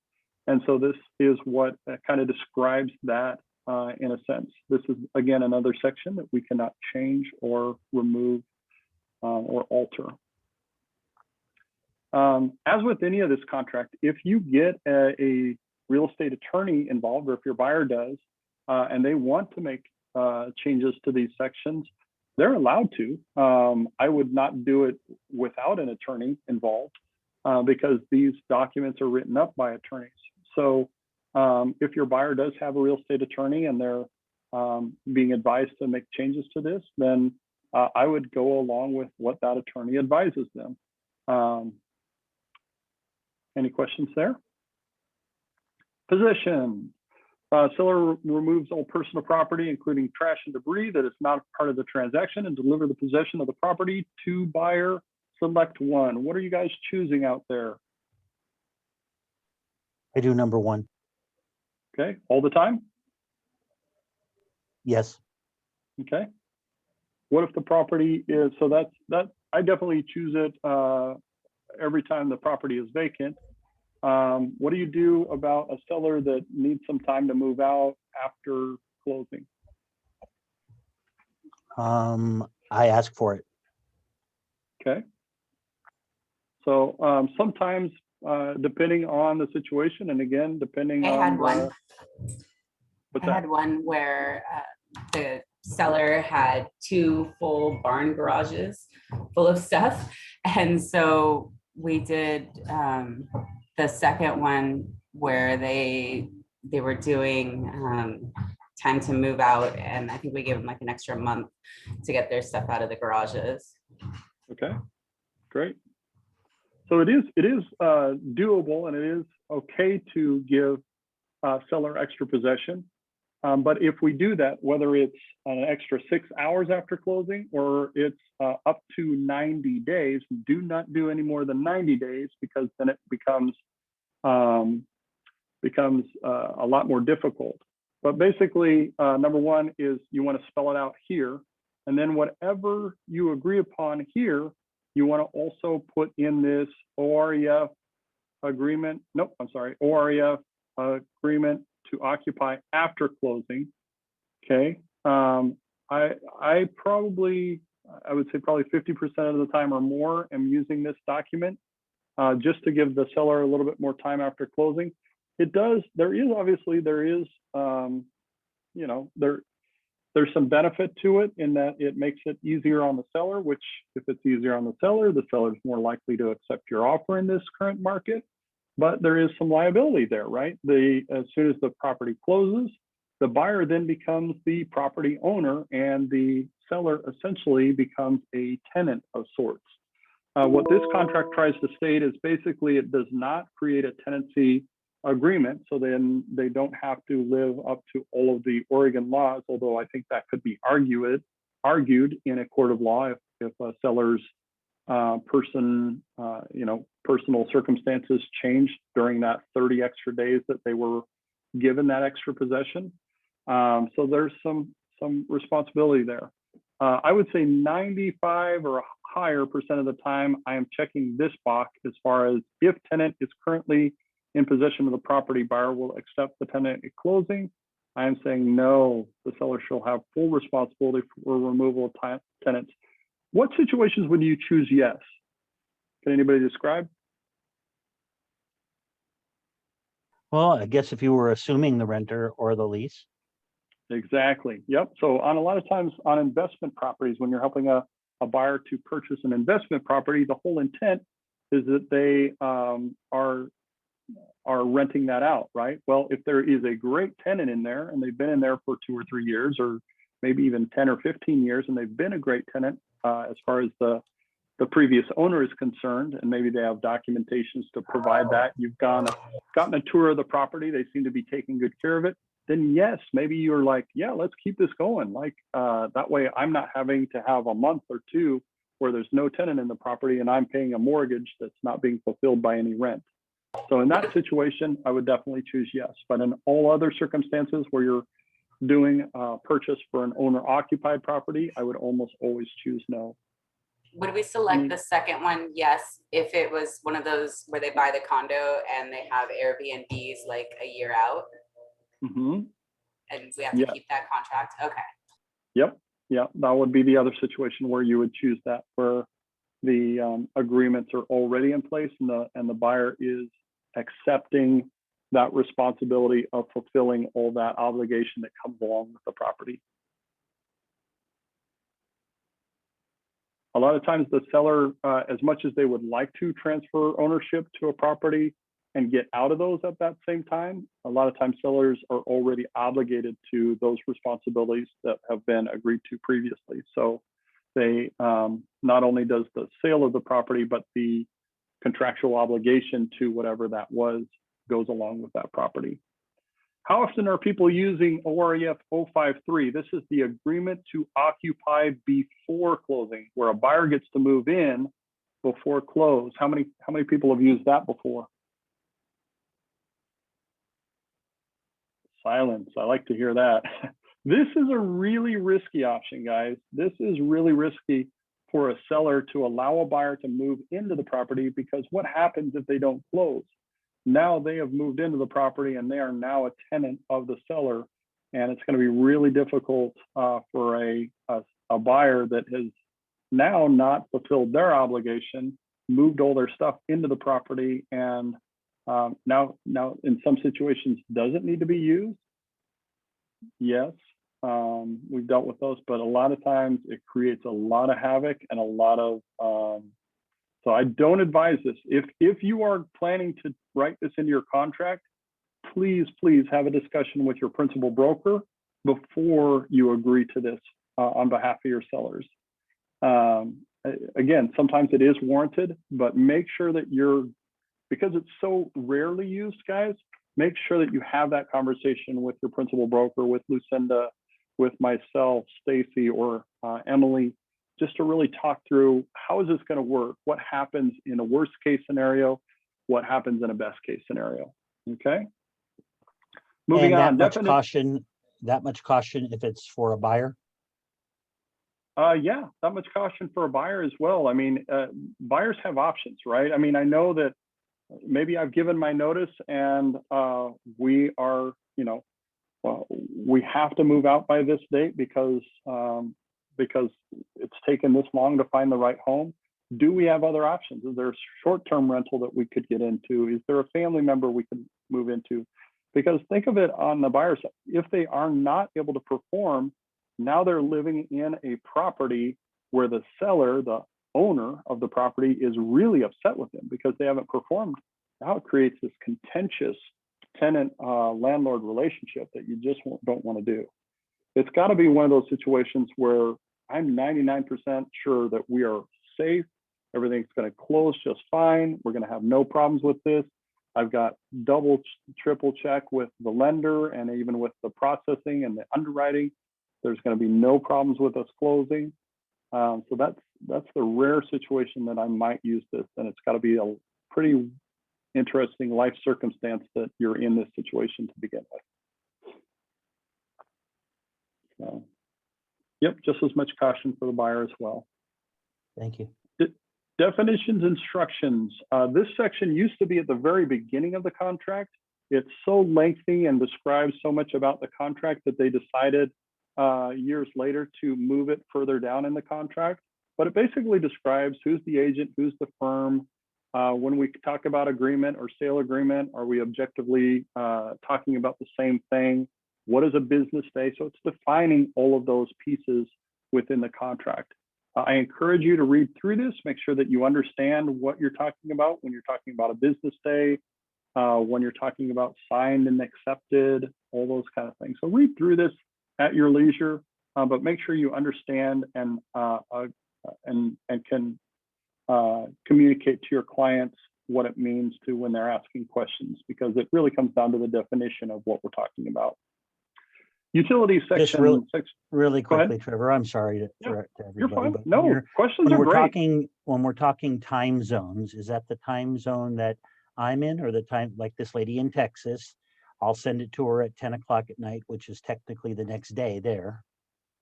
Speaker 1: And so this is what kind of describes that in a sense. This is, again, another section that we cannot change or remove or alter. As with any of this contract, if you get a real estate attorney involved, or if your buyer does, and they want to make changes to these sections, they're allowed to. I would not do it without an attorney involved because these documents are written up by attorneys. So if your buyer does have a real estate attorney and they're being advised to make changes to this, then I would go along with what that attorney advises them. Any questions there? Possession. Seller removes all personal property, including trash and debris that is not part of the transaction, and deliver the possession of the property to buyer. Select one. What are you guys choosing out there?
Speaker 3: I do number one.
Speaker 1: Okay, all the time?
Speaker 3: Yes.
Speaker 1: Okay. What if the property is, so that I definitely choose it every time the property is vacant. What do you do about a seller that needs some time to move out after closing?
Speaker 3: I ask for it.
Speaker 1: Okay. So sometimes, depending on the situation, and again, depending
Speaker 6: I
Speaker 1: on
Speaker 6: had one.
Speaker 1: what's
Speaker 6: I
Speaker 1: that?
Speaker 6: had one where the seller had 2 full barn garages full of stuff. And so we did the second one where they were doing time to move out. And I think we gave them like an extra month to get their stuff out of the garages.
Speaker 1: Okay, great. So it is doable, and it is okay to give seller extra possession. But if we do that, whether it's an extra 6 hours after closing or it's up to 90 days, do not do any more than 90 days, because then it becomes a lot more difficult. But basically, number one is you want to spell it out here, and then whatever you agree upon here, you want to also put in this OREF agreement. Nope, I'm sorry, OREF agreement to occupy after closing. Okay. I would say probably 50% of the time or more am using this document just to give the seller a little bit more time after closing. There's some benefit to it in that it makes it easier on the seller, which if it's easier on the seller is more likely to accept your offer in this current market. But there is some liability there, right? As soon as the property closes, the buyer then becomes the property owner, and the seller essentially becomes a tenant of sorts. What this contract tries to state is basically it does not create a tenancy agreement, so then they don't have to live up to all of the Oregon laws, although I think that could be argued in a court of law if a seller's personal circumstances changed during that 30 extra days that they were given that extra possession. So there's some responsibility there. I would say 95 or higher % of the time, I am checking this box as far as if tenant is currently in possession of the property, buyer will accept the tenant at closing. I am saying no, the seller shall have full responsibility for removal of tenants. What situations would you choose yes? Can anybody describe?
Speaker 3: Well, I guess if you were assuming the renter or the lease.
Speaker 1: Exactly. Yep. So on a lot of times on investment properties, when you're helping a buyer to purchase an investment property, the whole intent is that they are renting that out, right? Well, if there is a great tenant in there and they've been in there for 2 or 3 years, or maybe even 10 or 15 years, and they've been a great tenant as far as the previous owner is concerned, and maybe they have documentations to provide that. You've gotten a tour of the property, they seem to be taking good care of it, then yes, maybe you're like, yeah, let's keep this going. Like that way I'm not having to have a month or two where there's no tenant in the property and I'm paying a mortgage that's not being fulfilled by any rent. So in that situation, I would definitely choose yes. But in all other circumstances where you're doing a purchase for an owner occupied property, I would almost always choose no.
Speaker 6: Would we select the second one? Yes, if it was one of those where they buy the condo and they have Airbnbs like a year out,
Speaker 1: Mm-hmm.
Speaker 6: and we have to keep that contract. Okay.
Speaker 1: Yep. Yeah, that would be the other situation where you would choose that, where the agreements are already in place and the buyer is accepting that responsibility of fulfilling all that obligation that comes along with the property. A lot of times the seller, as much as they would like to transfer ownership to a property and get out of those at that same time, a lot of times sellers are already obligated to those responsibilities that have been agreed to previously. So they, not only does the sale of the property, but the contractual obligation to whatever that was goes along with that property. How often are people using OREF 053? This is the agreement to occupy before closing, where a buyer gets to move in before close. How many people have used that before? Silence. I like to hear that. This is a really risky option, guys. This is really risky for a seller to allow a buyer to move into the property, because what happens if they don't close? Now they have moved into the property and they are now a tenant of the seller. And it's going to be really difficult for a buyer that has now not fulfilled their obligation, moved all their stuff into the property, and now in some situations doesn't need to be used. Yes, we've dealt with those, but a lot of times it creates a lot of havoc and a lot of, so I don't advise this. If you are planning to write this into your contract, please have a discussion with your principal broker before you agree to this on behalf of your sellers. Again, sometimes it is warranted, but make sure that because it's so rarely used, guys, make sure that you have that conversation with your principal broker, with Lucinda, with myself, Stacy, or Emily, just to really talk through how is this going to work? What happens in a worst case scenario? What happens in a best case scenario? Okay. Moving on.
Speaker 3: That much caution if it's for a buyer?
Speaker 1: Yeah, that much caution for a buyer as well. I mean, buyers have options, right? I mean, I know that maybe I've given my notice and we are, we have to move out by this date because it's taken this long to find the right home. Do we have other options? Is there a short-term rental that we could get into? Is there a family member we could move into? Because think of it on the buyer side, if they are not able to perform, now they're living in a property where the seller, the owner of the property, is really upset with them because they haven't performed. Now it creates this contentious tenant landlord relationship that you just don't want to do. It's got to be one of those situations where I'm 99% sure that we are safe. Everything's going to close just fine. We're going to have no problems with this. I've got double, triple check with the lender and even with the processing and the underwriting. There's going to be no problems with us closing. So that's the rare situation that I might use this, and it's got to be a pretty interesting life circumstance that you're in this situation to begin with. So, yep, just as much caution for the buyer as well.
Speaker 3: Thank you.
Speaker 1: Definitions, instructions. This section used to be at the very beginning of the contract. It's so lengthy and describes so much about the contract that they decided years later to move it further down in the contract. But it basically describes who's the agent, who's the firm. When we talk about agreement or sale agreement, are we objectively talking about the same thing? What is a business day? So it's defining all of those pieces within the contract. I encourage you to read through this, make sure that you understand what you're talking about when you're talking about a business day, when you're talking about signed and accepted, all those kind of things. So read through this at your leisure, but make sure you understand and can communicate to your clients what it means to when they're asking questions, because it really comes down to the definition of what we're talking about. Utility section.
Speaker 3: Really quickly, Trevor, I'm sorry to everybody.
Speaker 1: You're fine.
Speaker 3: But
Speaker 1: No, questions are great.
Speaker 3: When we're talking time zones, is that the time zone that I'm in, or the time, like this lady in Texas? I'll send it to her at 10 o'clock at night, which is technically the next day there.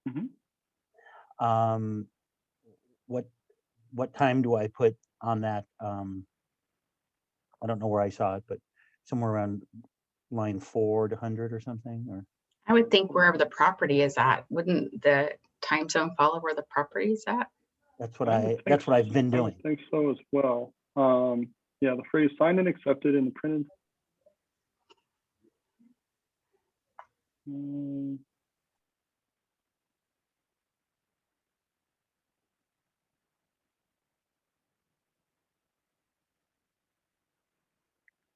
Speaker 1: Mm-hmm.
Speaker 3: What time do I put on that? I don't know where I saw it, but somewhere around line 400 or something, or.
Speaker 5: I would think wherever the property is at, wouldn't the time zone follow where the property is at?
Speaker 3: That's what
Speaker 1: I would
Speaker 3: that's
Speaker 1: think
Speaker 3: what I've been
Speaker 1: I would
Speaker 3: doing.
Speaker 1: think so as well. Yeah, the phrase signed and accepted in the printed.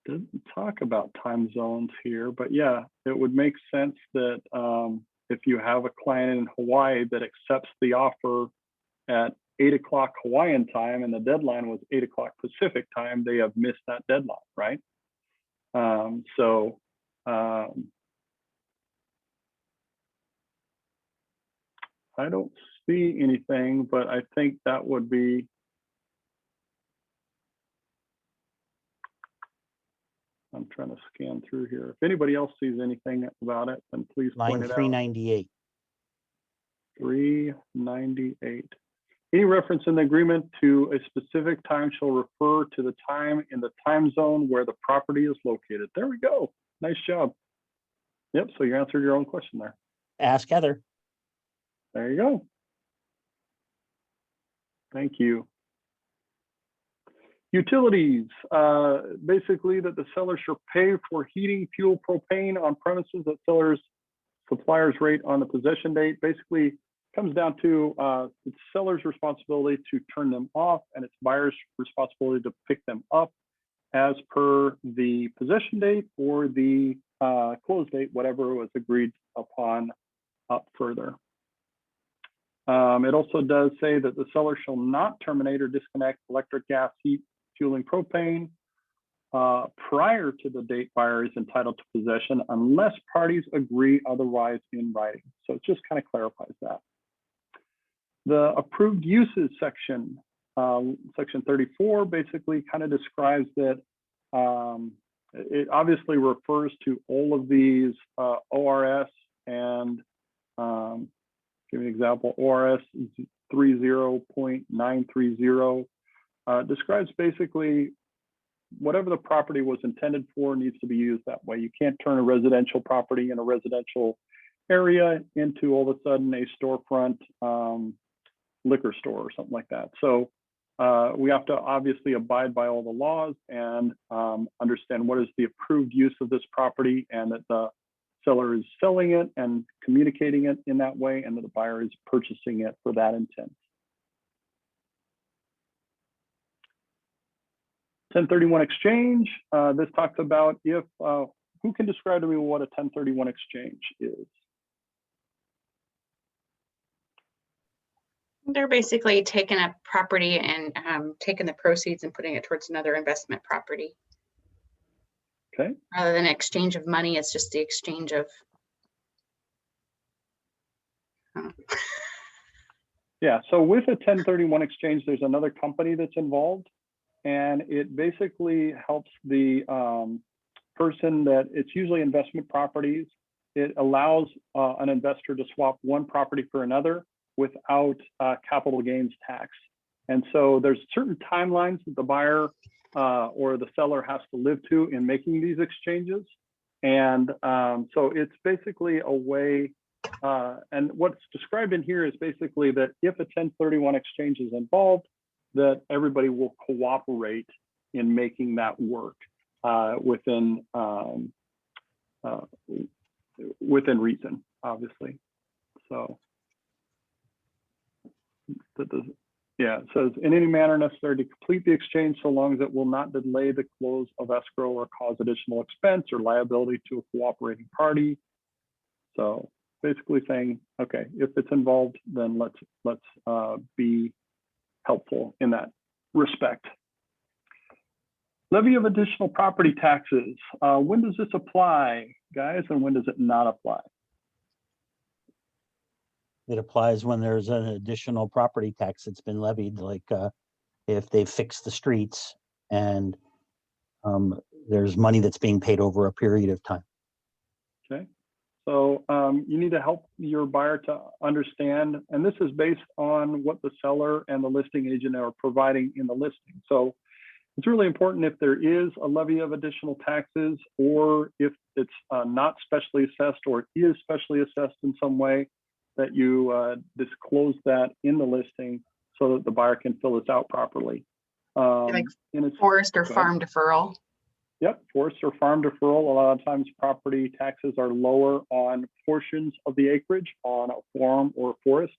Speaker 1: Doesn't talk about time zones here, but yeah, it would make sense that if you have a client in Hawaii that accepts the offer at 8 o'clock Hawaiian time and the deadline was 8 o'clock Pacific time, they have missed that deadline, right? I don't see anything, but I think that would be, I'm trying to scan through here. If anybody else sees anything about it, then please point
Speaker 3: Line
Speaker 1: it out.
Speaker 3: 398.
Speaker 1: 398. Any reference in the agreement to a specific time shall refer to the time in the time zone where the property is located. There we go. Nice job. Yep, so you answered your own question there.
Speaker 3: Ask Heather.
Speaker 1: There you go. Thank you. Utilities, basically that the seller shall pay for heating, fuel, propane on premises at seller's supplier's rate on the possession date. Basically comes down to it's seller's responsibility to turn them off and it's buyer's responsibility to pick them up as per the possession date or the close date, whatever was agreed upon up further. It also does say that the seller shall not terminate or disconnect electric, gas, heat, fueling, propane prior to the date buyer is entitled to possession unless parties agree otherwise in writing. So it just kind of clarifies that. The approved uses section, section 34, basically kind of describes that it obviously refers to all of these ORS and give me an example, ORS 30.930 describes basically whatever the property was intended for needs to be used that way. You can't turn a residential property in a residential area into all of a sudden a storefront liquor store or something like that. So we have to obviously abide by all the laws and understand what is the approved use of this property and that the seller is selling it and communicating it in that way and that the buyer is purchasing it for that intent. 1031 exchange, this talks about if, who can describe to me what a 1031 exchange is?
Speaker 5: They're basically taking a property and taking the proceeds and putting it towards another investment property.
Speaker 1: Okay.
Speaker 5: Rather than exchange of money, it's just the exchange of.
Speaker 1: Yeah, so with a 1031 exchange, there's another company that's involved, and it basically helps the person that it's usually investment properties. It allows an investor to swap one property for another without capital gains tax. And so there's certain timelines that the buyer or the seller has to live to in making these exchanges. And so it's basically a way, and what's described in here is basically that if a 1031 exchange is involved, that everybody will cooperate in making that work within reason, obviously. So yeah, it says in any manner necessary to complete the exchange so long as it will not delay the close of escrow or cause additional expense or liability to a cooperating party. So basically saying, okay, if it's involved, then let's be helpful in that respect. Levy of additional property taxes. When does this apply, guys, and when does it not apply?
Speaker 3: It applies when there's an additional property tax that's been levied, like if they fix the streets and there's money that's being paid over a period of time.
Speaker 1: Okay, so you need to help your buyer to understand, and this is based on what the seller and the listing agent are providing in the listing. So it's really important if there is a levy of additional taxes or if it's not specially assessed or it is specially assessed in some way, that you disclose that in the listing so that the buyer can fill this out properly.
Speaker 5: Like
Speaker 1: and it's,
Speaker 5: forest or
Speaker 1: go ahead.
Speaker 5: farm deferral.
Speaker 1: Yep, forest or farm deferral. A lot of times property taxes are lower on portions of the acreage on a farm or forest.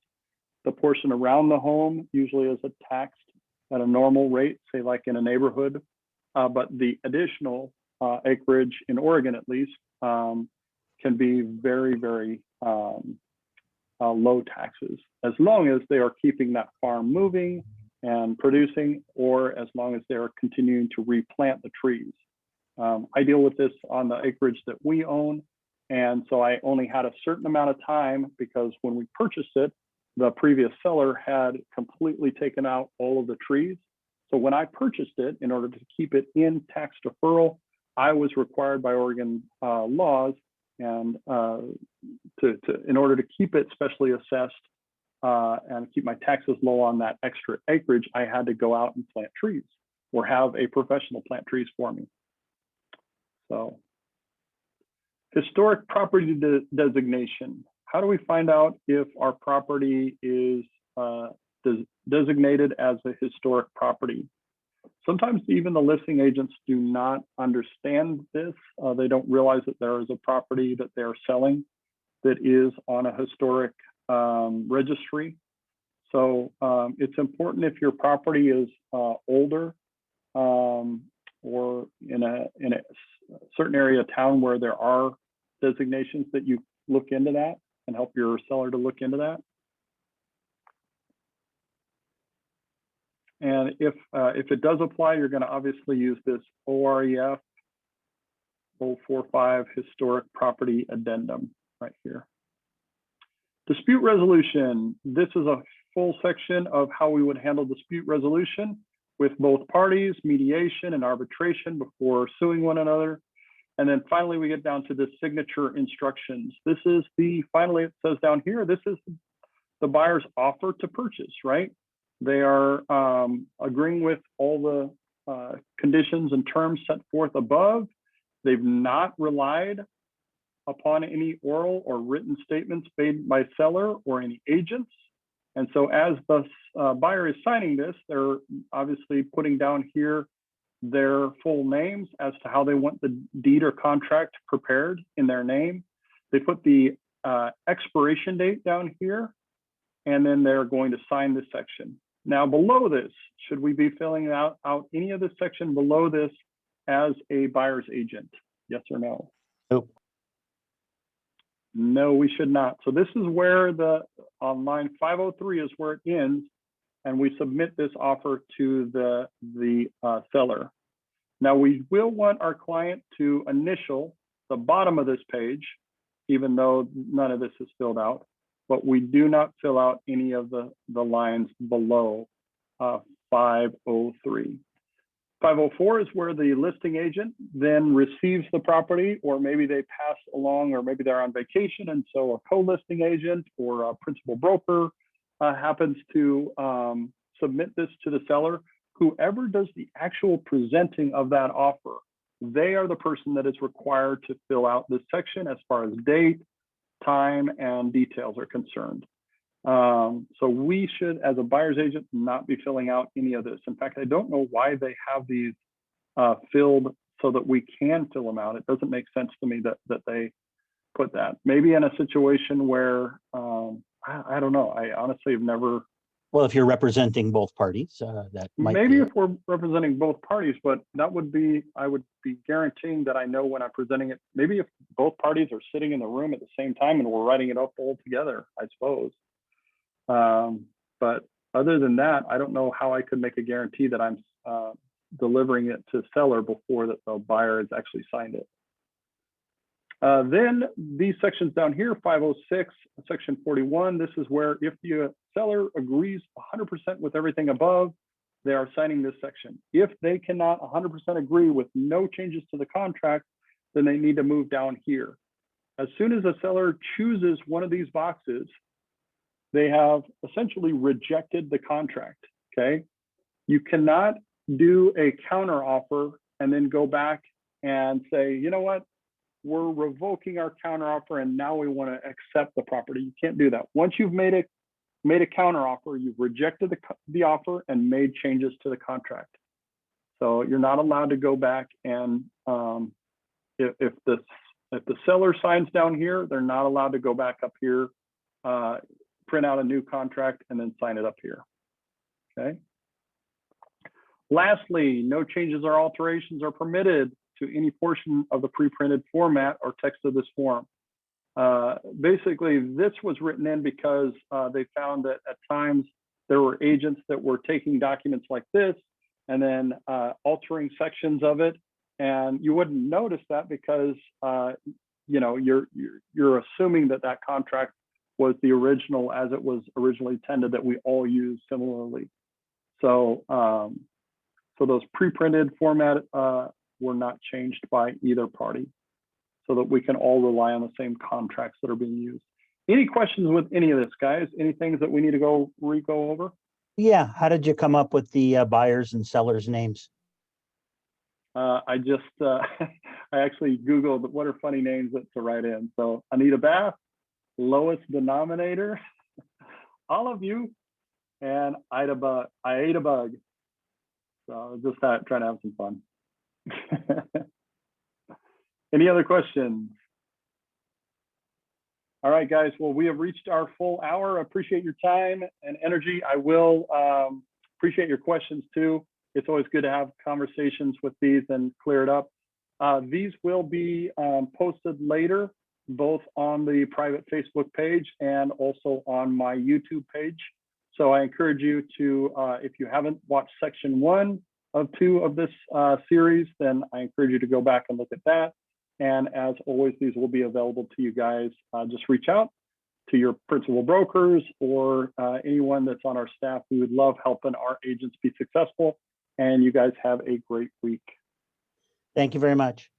Speaker 1: The portion around the home usually is taxed at a normal rate, say like in a neighborhood. But the additional acreage in Oregon, at least, can be very, very low taxes, as long as they are keeping that farm moving and producing, or as long as they're continuing to replant the trees. I deal with this on the acreage that we own. And so I only had a certain amount of time, because when we purchased it, the previous seller had completely taken out all of the trees. So when I purchased it, in order to keep it in tax deferral, I was required by Oregon laws and in order to keep it specially assessed and keep my taxes low on that extra acreage, I had to go out and plant trees or have a professional plant trees for me. So, historic property designation. How do we find out if our property is designated as a historic property? Sometimes even the listing agents do not understand this. They don't realize that there is a property that they're selling that is on a historic registry. So it's important, if your property is older or in a certain area of town where there are designations, that you look into that and help your seller to look into that. And if it does apply, you're going to obviously use this OREF 045 Historic Property Addendum right here. Dispute resolution. This is a full section of how we would handle dispute resolution with both parties, mediation and arbitration before suing one another. And then finally, we get down to the signature instructions. This is finally, it says down here, this is the buyer's offer to purchase, right? They are agreeing with all the conditions and terms set forth above. They've not relied upon any oral or written statements made by seller or any agents. And so as the buyer is signing this, they're obviously putting down here their full names as to how they want the deed or contract prepared in their name. They put the expiration date down here, and then they're going to sign this section. Now below this, should we be filling out any of this section below this as a buyer's agent? Yes or no?
Speaker 3: Nope.
Speaker 1: No, we should not. So this is where on line 503 is where it ends, and we submit this offer to the seller. Now we will want our client to initial the bottom of this page, even though none of this is filled out, but we do not fill out any of the lines below 503. 504 is where the listing agent then receives the property, or maybe they pass along, or maybe they're on vacation, and so a co-listing agent or a principal broker happens to submit this to the seller. Whoever does the actual presenting of that offer, they are the person that is required to fill out this section as far as date, time, and details are concerned. So we should, as a buyer's agent, not be filling out any of this. In fact, I don't know why they have these filled so that we can fill them out. It doesn't make sense to me that they put that. Maybe in a situation where, I don't know, I honestly have never.
Speaker 3: Well, if you're representing both parties, that might
Speaker 1: maybe
Speaker 3: be
Speaker 1: if we're representing both parties, but that would be, I would be guaranteeing that I know when I'm presenting it. Maybe if both parties are sitting in the room at the same time and we're writing it up all together, I suppose. But other than that, I don't know how I could make a guarantee that I'm delivering it to seller before that the buyer has actually signed it. Then these sections down here, 506, section 41, this is where if the seller agrees 100% with everything above, they are signing this section. If they cannot 100% agree with no changes to the contract, then they need to move down here. As soon as a seller chooses one of these boxes, they have essentially rejected the contract, okay? You cannot do a counter offer and then go back and say, you know what? We're revoking our counter offer and now we want to accept the property. You can't do that. Once you've made made a counter offer, you've rejected the offer and made changes to the contract. So you're not allowed to go back and if the seller signs down here, they're not allowed to go back up here, print out a new contract and then sign it up here. Okay. Lastly, no changes or alterations are permitted to any portion of the pre-printed format or text of this form. Basically, this was written in because they found that at times there were agents that were taking documents like this and then altering sections of it, and you wouldn't notice that because you know, you're assuming that that contract was the original as it was originally intended, that we all use similarly. So so those pre-printed format were not changed by either party, so that we can all rely on the same contracts that are being used. Any questions with any of this, guys? Any things that we need to go over?
Speaker 3: Yeah, how did you come up with the buyers and sellers names?
Speaker 1: I just, I actually Googled what are funny names to write in. So Anita Bath, lowest denominator, all of you, and I ate a bug. So just trying to have some fun. Any other questions? All right, guys. Well, we have reached our full hour. I appreciate your time and energy. I will appreciate your questions too. It's always good to have conversations with these and clear it up. These will be posted later, both on the private Facebook page and also on my YouTube page. So I encourage you to, if you haven't watched section 1 of 2 of this series, then I encourage you to go back and look at that. And as always, these will be available to you guys. Just reach out to your principal brokers or anyone that's on our staff. We would love helping our agents be successful. And you guys have a great week.
Speaker 3: Thank you very much.